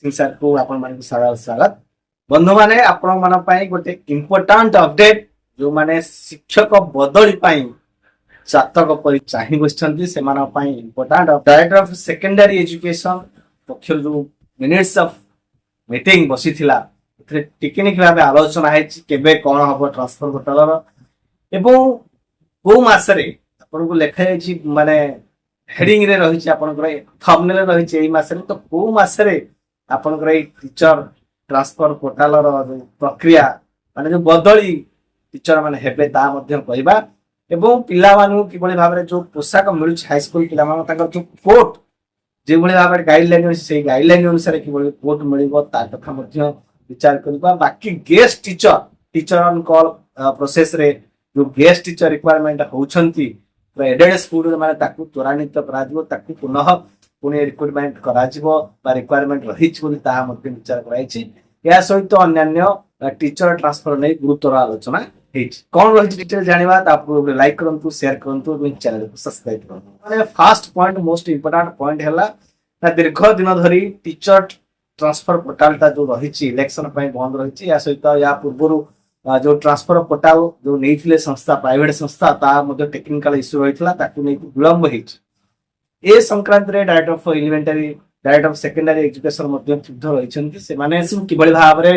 Sir को आपण मान स्वागत बंधु माने आपण मान पई गोटे इंपोर्टेंट अपडेट जो माने शिक्षक बदली पई जातक परि चाहि बसछंती से मान पई important director of secondary education पक्षर जो मिनिट्स ऑफ मीटिंग बसिथिला एथरे टेक्निक भाबे आलोचना हेछि केबे कोन हबो ट्रांसफर घोटालार एवं को मासरे आपण को लेखा हेछि माने हेडिंग रे रहिछि आपण को थंबनेल रे रहिछि एई मासरे तो को मासरे आपण को टीचर ट्रांसफर घोटालार प्रक्रिया माने जो बदली टीचर माने हेबे ता मध्ये कहबा एवं पिला मानु किबळे भाबरे जो पोशाक मिलु हाई स्कूल पिला मानु ताकर जो कोट जे भଳି भाबरे गाइडलाइन अछि सेही गाइडलाइन अनुसार किबळे कोट मिलिबो ता कथा मध्ये विचार करबा बाकी guest teacher on call process रे जो गेस्ट टीचर रिक्वायरमेंट होउछंती एडेड स्कूल माने ताकू त्वरान्वित करा जिवो ताकू पुनः पुणे रिक्रुटमेंट करा जिवो बा रिक्वायरमेंट रहिछ बोली ता मध्ये विचार कराइछि या सहित अन्य टीचर ट्रांसफर नै गुरुतर आलोचना हेछि कोन रहिछि डिटेल जानिबा ता आपको लाइक करंतु शेयर करंतु और चैनल को सब्सक्राइब करंतु माने first point most important point हैला ना दीर्घ दिन धरि टीचर ट्रांसफर पोर्टल ता जो रहिछि इलेक्शन पय बंद रहिछि या सहित या पूर्वरु जो ट्रांसफर पोर्टल जो नैथिले संस्था प्राइवेट संस्था ता मध्ये टेक्निकल इश्यू रहितला ताकू नै विलंब हेछि ए संक्रांत रे director of elementary director of secondary education मध्ये सिद्ध रहिछन्ति से माने किबळी भाबरे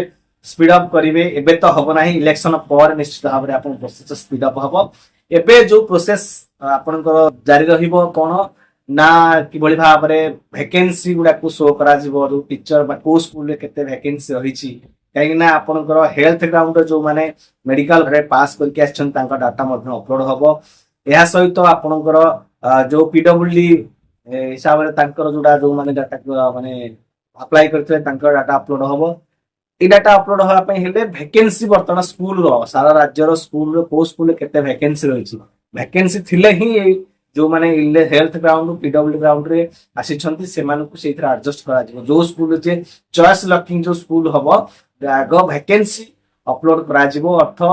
स्पीड अप करिवे एबे तो हबो नाही इलेक्शन पर निश्चित भाबरे आपन प्रोसेस स्पीड अप हबो एबे जो प्रोसेस आपनकर जारी रहिबो कोन ना किबळी भाबरे वैकेंसी गुडा को शो करा जिवो जो टीचर बा को स्कूल रे केते वैकेंसी रहिछि काहे ना आपनकर हेल्थ ग्राउंड जो माने मेडिकल रे पास करके आछन तांका डाटा मध्ये अपलोड हबो एहा सहित आपनकर जो पीडब्ल्यूडी हिसाब रे तांकर जोडा जो माने डाटा माने अप्लाई करथले तांकर डाटा अपलोड हबो ए डाटा अपलोड होआ पय हेले वैकेंसी वर्तमान स्कूल रो सारा राज्य रो स्कूल रो को स्कूल केते वैकेंसी रहिछि वैकेंसी थिले ही जो माने हेल्थ ग्राउंड पीडब्ल्यू ग्राउंड रे आसी छंती से माने को सेथरा एडजस्ट करा जिवो जो स्कूल जे चॉइस लॉकिंग जो स्कूल हबो आगो वैकेंसी अपलोड करा जिवो अर्थ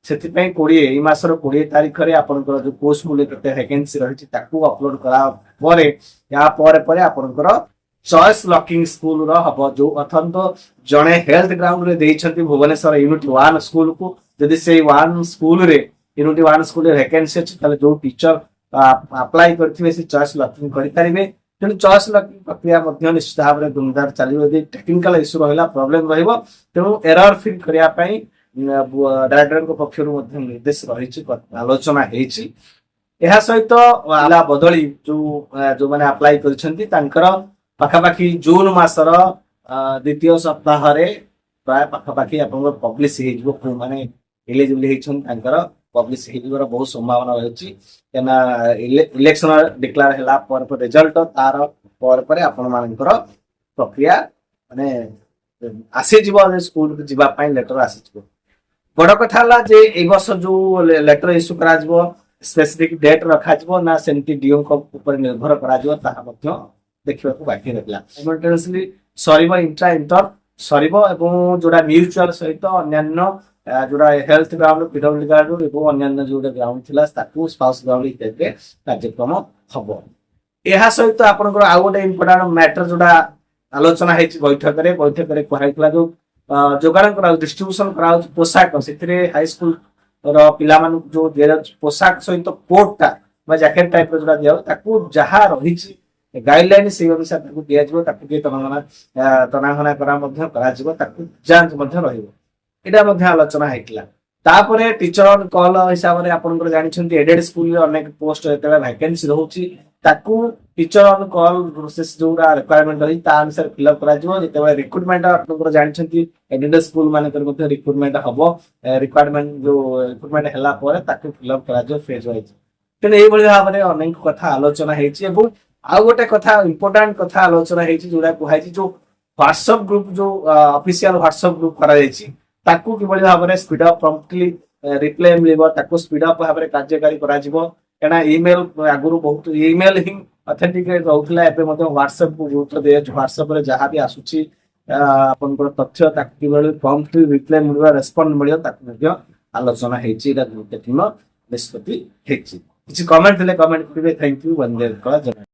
सेति पय 20 ए मासर 20 तारिख रे आपनकर जो को स्कूल केते वैकेंसी रहिछि ताकू अपलोड करा परे या परे आपनकर चॉइस लॉकिंग स्कूल रो हबो जो अथंत जणे हेल्थ ग्राउंड रे देइछंती भुवनेश्वर यूनिट 1 स्कूल को जदि से 1 स्कूल रे यूनिट 1 स्कूल रे वैकेंसी अछि तले जो टीचर अप्लाई करथिबे से चॉइस लॉकिंग करि परिबे तेनु चॉइस लॉकिंग प्रक्रिया मध्ये निश्चित भाव रे दुमदार चलिबो जे टेक्निकल इश्यू रहला प्रॉब्लम रहइबो तेनु एरर फिल करिया पई डायरेक्टर को पक्षरु मध्ये निर्देश रहिछि आलोचना हेछि एहा सहित आला बदली जो माने अप्लाई करछंती तांकर पाखापाखी जून मासर द्वितीय सप्ताह रे प्राय पाखापाखी आपन पब्लिश हेजबो माने एलिजिबल हेछन तांकर पब्लिश हेजबर बहुत संभावना रहछि केना इलेक्शन डिक्लेयर हैला पर रिजल्ट तार पर आपन मानकर प्रक्रिया माने आसे जीवो स्कूल को जीवा पई लेटर आसे जीवो बड़ कथा ला जे ए वर्ष जो लेटर इश्यू करा जीवो स्पेसिफिक डेट रखा जीवो ना सेंटी डीओ को ऊपर निर्भर करा जीवो ता मध्ये देखिबा को बाकी रहला साइमल्टेनियसली सरीबो इंटर सरीबो एवं जोडा म्यूचुअल सहित अन्य जोडा हेल्थ ग्राउंड पीडब्ल्यू ग्राउंड एवं अन्य जोडा ग्राउंड थिला ताकू स्पाउस ग्राउंड इत्यादि कार्यक्रम हबो एहा सहित आपनकर आ गोटे इंपोर्टेंट मैटर जोडा आलोचना हेछि बैठक रे कहैतला जो जोगाड़ करा डिस्ट्रीब्यूशन करा पोशाक सेथिरे हाई स्कूल रो पिला मानु जो दिया पोशाक सहित कोटटा बा जैकेट टाइप रो जोडा दिया ताकू जहा रहिछि गाइडलाइन से अनुसार ताकू दिया जिवो ताकू के तनाघना करा मध्ये करा जिवो ताकू जांच मध्ये रहिबो एटा मध्ये आलोचना हेतला तापरे टीचर ऑन कॉल हिसाब रे आपनकर जानि छंती एडेड स्कूल रे अनेक पोस्ट एतला वैकेंसी रहउची ताकू टीचर ऑन कॉल प्रोसेस जोरा रिक्वायरमेंट रही ता अनुसार फिल अप करा जिवो जेते रिक्रूटमेंट आपनकर जानि छंती एडेड स्कूल माने कर मध्ये रिक्रूटमेंट हबो रिक्वायरमेंट जो रिक्रूटमेंट हला परे ताकू फिल अप करा जो फेज वाइज तेने एई बळी भाबरे अनेक कथा आलोचना हेछि एवं आ गोटे कथा इंपोर्टेंट कथा आलोचना हेछि जोडा कुहाइछि जो व्हाट्सएप ग्रुप जो ऑफिशियल व्हाट्सएप ग्रुप करा जायछि ताकू कि बळी भाबरे स्पीड अप प्रॉम्प्टली रिप्लाई मिलिबो ताकू स्पीड अप भाबरे कार्यकारी करा जिवो एना ईमेल आगुरु बहुत ईमेल ही ऑथेंटिकेट रहउतला एबे मध्ये व्हाट्सएप को गुरुत्व दे व्हाट्सएप रे जहा भी आसुची आपनकर तथ्य ताकू कि बळी प्रॉम्प्टली रिप्लाई मिलिबो रेस्पोंड मिलियो ताकू मध्ये आलोचना हेछि एटा गुरुत्वपूर्ण निष्पत्ति हेछि किछि कमेंट देले कमेंट करिवे थैंक यू वंदे कला।